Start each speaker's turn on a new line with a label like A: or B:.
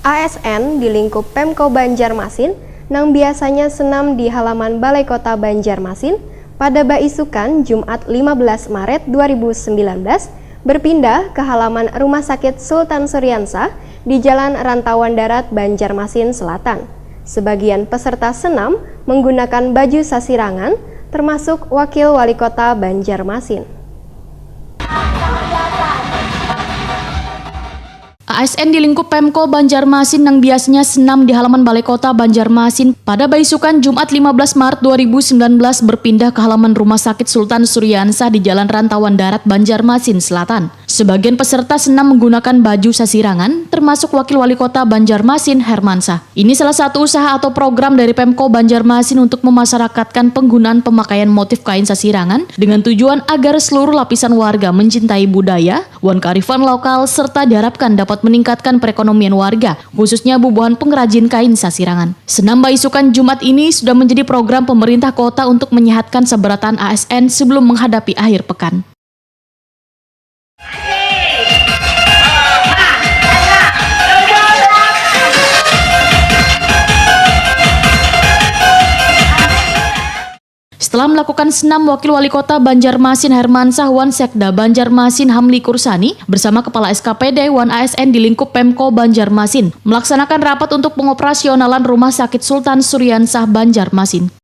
A: ASN di lingkup Pemko Banjarmasin nang biasanya senam di halaman Balai Kota Banjarmasin pada Baisukan Jumat 15 Maret 2019 berpindah ke halaman Rumah Sakit Sultan Suryansah di Jalan Rantauan Darat Banjarmasin Selatan. Sebagian peserta senam menggunakan baju sasirangan termasuk Wakil Wali Kota Banjarmasin.
B: ASN di lingkup Pemko Banjarmasin yang biasanya senam di halaman Balai Kota Banjarmasin pada Baisukan Jumat 15 Maret 2019 berpindah ke halaman Rumah Sakit Sultan Suryansah di Jalan Rantauan Darat Banjarmasin Selatan. Sebagian peserta senam menggunakan baju sasirangan, termasuk Wakil Wali Kota Banjarmasin Hermansah. Ini salah satu usaha atau program dari Pemko Banjarmasin untuk memasyarakatkan penggunaan pemakaian motif kain sasirangan dengan tujuan agar seluruh lapisan warga mencintai budaya, kearifan lokal, serta diharapkan dapat meningkatkan perekonomian warga, khususnya bubuhan pengrajin kain sasirangan. Senam Baisukan Jumat ini sudah menjadi program pemerintah kota untuk menyehatkan seberatan ASN sebelum menghadapi akhir pekan. Setelah melakukan senam, Wakil Wali Kota Banjarmasin Hermansah Wan Sekda Banjarmasin Hamli Kursani bersama Kepala SKPD Wan ASN di lingkup Pemko Banjarmasin melaksanakan rapat untuk pengoperasionalan Rumah Sakit Sultan Suryansah Banjarmasin.